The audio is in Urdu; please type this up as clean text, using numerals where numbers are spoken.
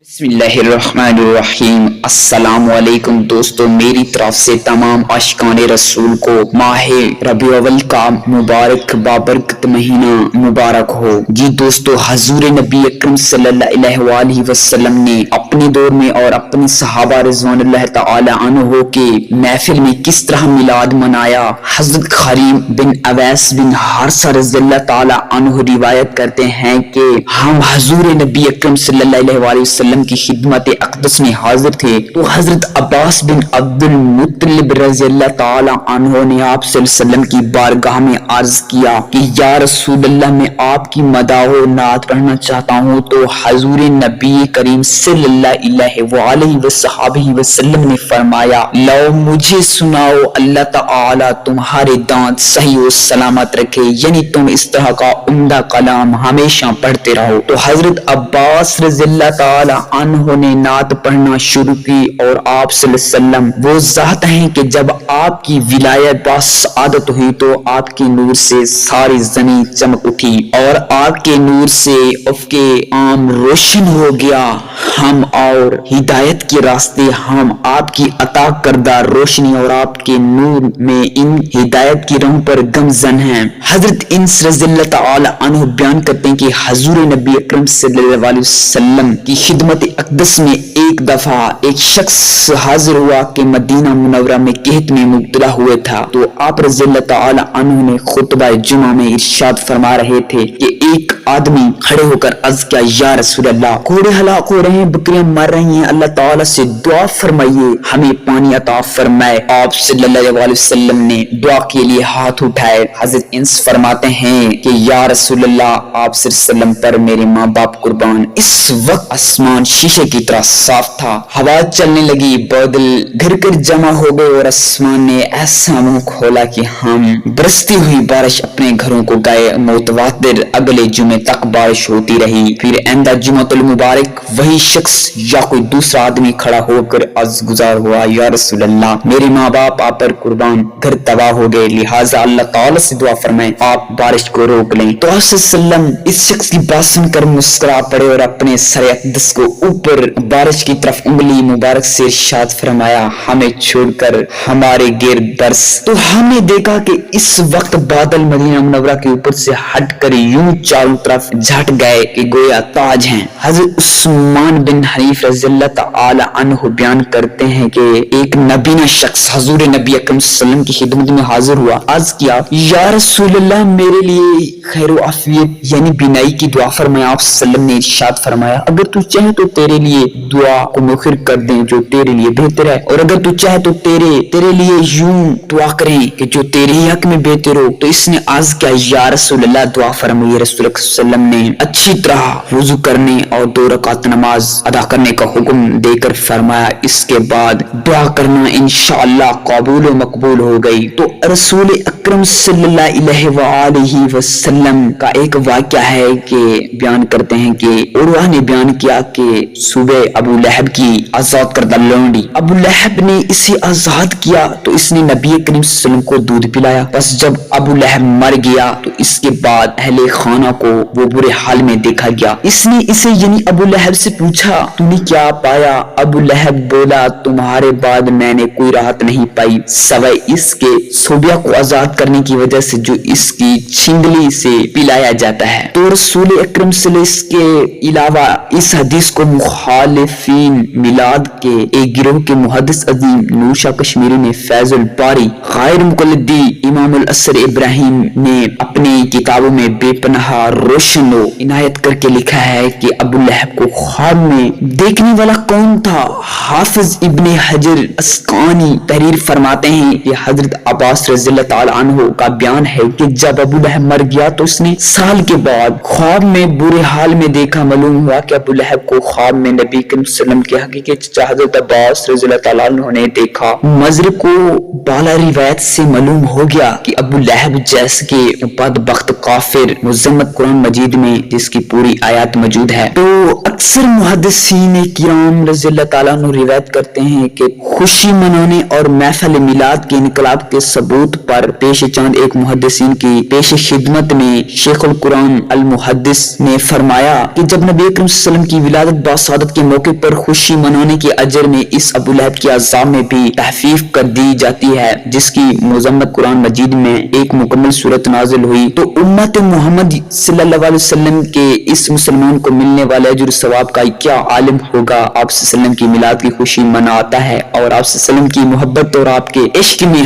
بسم اللہ الرحمن الرحیم۔ السلام علیکم دوستو، میری طرف سے تمام عاشقان رسول کو ماہ ربیع الاول کا مبارک بابرکت مہینہ مبارک ہو۔ جی دوستو، حضور نبی اکرم صلی اللہ علیہ وآلہ وسلم نے اپنے دور میں اور اپنے صحابہ رضوان اللہ تعالی عنہ کے محفل میں کس طرح میلاد منایا، حضرت خریم بن اویس بن حارثہ رضی اللہ تعالی عنہ روایت کرتے ہیں کہ ہم حضور نبی اکرم صلی اللہ علیہ وآلہ وسلم کی خدمت اقدس میں حاضر تھے تو حضرت عباس بن عبد المطلب رضی اللہ تعالی عنہ نے آپ صلی اللہ علیہ وسلم کی بارگاہ میں عرض کیا کہ یا رسول اللہ، میں آپ کی مداح و نعت پڑھنا چاہتا ہوں۔ تو حضور نبی کریم صلی اللہ علیہ وآلہ وصحبہ وسلم نے فرمایا، لو مجھے سناؤ، اللہ تعالی تمہارے دانت صحیح و سلامت رکھے، یعنی تم اس طرح کا عمدہ کلام ہمیشہ پڑھتے رہو۔ تو حضرت عباس رضی اللہ تعالی عنہ نے نعت پڑھنا شروع کی، اور آپ صلی اللہ علیہ وسلم وہ ذات ہیں کہ جب آپ کی ولایت باسعادت ہوئی تو آپ کے نور سے ساری زمین چمک اٹھی اور آپ کے نور سے افق عام روشن ہو گیا۔ ہم اور ہدایت کے راستے، ہم آپ کی عطا کردہ روشنی اور آپ کے نور میں ان ہدایت کی راہ پر گامزن ہیں۔ حضرت انس رضی اللہ تعالی عنہ بیان کرتے ہیں کہ حضور نبی اکرم صلی اللہ علیہ وسلم کی خدمت اقدس میں ایک دفعہ ایک شخص حاضر ہوا کہ مدینہ منورہ میں قحط میں مبتلا ہوئے تھا، تو آپ رضی اللہ تعالی عنہ نے خطبہ جمعہ میں ارشاد فرما رہے تھے کہ ایک آدمی کھڑے ہو کر عرض کیا، یا رسول اللہ، گھوڑے ہلاک ہو رہے ہیں، بکریاں مر رہی ہیں، اللہ تعالیٰ سے دعا فرمائیے، ہمیں پانی عطا فرمائے۔ آپ صلی اللہ علیہ وسلم نے دعا کے لیے ہاتھ اٹھائے۔ حضرت انس فرماتے ہیں کہ یا رسول اللہ، آپ صلی اللہ علیہ وسلم پر میرے ماں باپ قربان۔ اس وقت آسمان شیشے کی طرح صاف تھا، ہوا چلنے لگی، بادل گھر کر جمع ہو گئے اور آسمان نے ایسا منہ کھولا کہ ہم برستی ہوئی بارش اپنے گھروں کو گئے۔ متواتر اگلے جمعے تک بارش ہوتی رہی۔ پھر آئندہ جمعہ المبارک وہی شخص یا کوئی دوسرا آدمی کھڑا ہو کر عرض گزار ہوا، یا رسول اللہ، میرے ماں باپ آپ پر قربان، گھر تباہ ہو گئے، لہٰذا اللہ تعالیٰ سے دعا فرمائیں، آپ بارش کو روک لیں۔ تو آپ صلی اللہ علیہ وسلم اس شخص کی بات سن کر مسکرا پڑے اور اپنے سر اقدس کو اوپر بارش کی طرف انگلی مبارک سے ارشاد فرمایا، ہمیں چھوڑ کر ہمارے گرد برس۔ تو ہم نے دیکھا کہ اس وقت بادل مدینہ منورہ کے اوپر سے ہٹ کر یوں چاروں طرف جھٹ گئے کہ گویا تاج ہیں۔ حضرت عثمان بن حنیف رضی اللہ تعالی عنہ بیان کرتے ہیں کہ ایک نبینہ شخص حضور نبی اکرم صلی اللہ علیہ وسلم کی خدمت میں حاضر ہوا، عرض کیا، یا رسول اللہ، میرے لیے خیر و عافیت یعنی بینائی کی دعا فرمایا۔ آپ صلی اللہ علیہ وسلم نے ارشاد فرمایا، اگر تو چاہے تو تیرے لیے دعا کو مؤخر کر دیں جو تیرے لیے بہتر ہے، اور اگر تو چاہے تو تیرے لیے یوں دعا کریں کہ جو تیرے حق میں بہتر ہو۔ تو اس نے عرض کیا، یا رسول اللہ، دعا فرمائیے۔ رسول اللہ صلی اللہ علیہ وسلم نے اچھی طرح وضو کرنے اور 2 رکعت نماز ادا کرنے کا حکم دے کر فرمایا، اس کے بعد دعا کرنا انشاءاللہ قبول و مقبول ہو گئی۔ تو رسول اکرم صلی اللہ علیہ وآلہ وسلم کا ایک واقعہ ہے کہ بیان کرتے ہیں کہ عروہ نے بیان کیا کہ صبح ابو لہب کی آزاد کردہ لونڈی ابو لہب نے اسے آزاد کیا تو اس نے نبی کریم صلی اللہ علیہ وسلم کو دودھ پلایا۔ بس جب ابو لہب مر گیا تو اس کے بعد اہل خانہ کو وہ برے حال میں دیکھا گیا۔ اس نے اسے یعنی ابو لہب سے پوچھا، تو نے کیا پایا؟ ابو لہب بولا، تمہارے بعد میں نے کوئی راحت نہیں پائی سوائے اس کے صوبیہ کو آزاد کرنے کی وجہ سے جو اس کی چھنگلی سے پلایا جاتا ہے۔ تو رسول اکرم صلی اللہ علیہ وسلم اس کے علاوہ اس حدیث کو مخالفین میلاد کے ایک گروہ کے محدث عظیم نور شاہ کشمیری نے فیض الباری غیر مقلدی امام الاثر ابراہیم نے اپنی کتابوں میں بے پناہ روشن و عنایت کر کے لکھا ہے کہ ابو لہب کو خواب میں دیکھنے والا کون تھا؟ حافظ ابن حجر اسقلانی تحریر فرماتے ہیں کہ حضرت عباس رضی اللہ تعالی عنہ کا بیان ہے کہ جب ابو لہب مر گیا تو اس نے سال کے بعد خواب میں برے حال میں دیکھا۔ معلوم ہوا کہ ابو لہب کو خواب میں نبی کریم صلی اللہ علیہ وسلم کے حقیقی چچا حضرت عباس رضی اللہ تعالیٰ عنہ نے دیکھا۔ مضر کو بالا روایت سے معلوم ہو گیا دیا کہ ابو لہب جیسے کہ بدبخت کافر مذمت قرآن مجید میں جس کی پوری آیات موجود ہے۔ تو اکثر محدثین کرام رضی اللہ تعالیٰ عنہ روایت کرتے ہیں کہ خوشی منانے اور محفل میلاد کے انقلاب کے ثبوت پر پیش چاند ایک محدثین کی پیش خدمت میں شیخ القرآن المحدث نے فرمایا کہ جب نبی اکرم صلی اللہ علیہ وسلم کی ولادت باسعادت کے موقع پر خوشی منانے کے اجر میں اس ابو لہب کی عذاب میں بھی تخفیف کر دی جاتی ہے جس کی مذمت قرآن مجید میں ایک مکمل صورت نازل ہوئی، تو امت محمد صلی اللہ علیہ وسلم کے اس مسلمان کو ملنے والے اجر ثواب کا کیا عالم ہوگا۔ آپ صلی اللہ علیہ وسلم کی میلاد کی خوشی مناتا ہے اور آپ صلی اللہ علیہ وسلم کی محبت اور آپ کے عشق میں